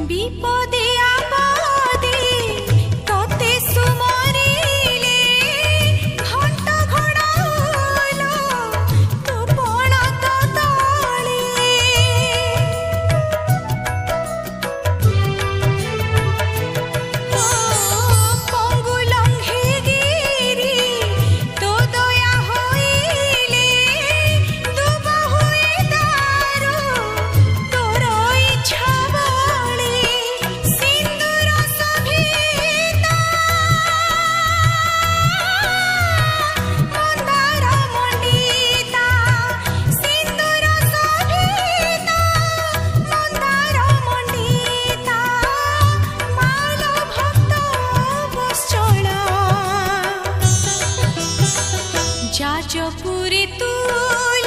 বিপদে আপদে তোতে সুমরিলে ঘণ্ট ঘোড়া হলো তো পড়া তো তলে পঙ্গু লঙ্ঘে গিরি তো দয়া হইলে দুবা হয়ে দারু তোর ইচ্ছা বলে সিন্দুর শোভিতা মন্দার মণ্ডিতা সিন্দুর শোভিতা মন্দার মণ্ডিতা মাল ভক্ত বৎসলা যাজপুরে তুই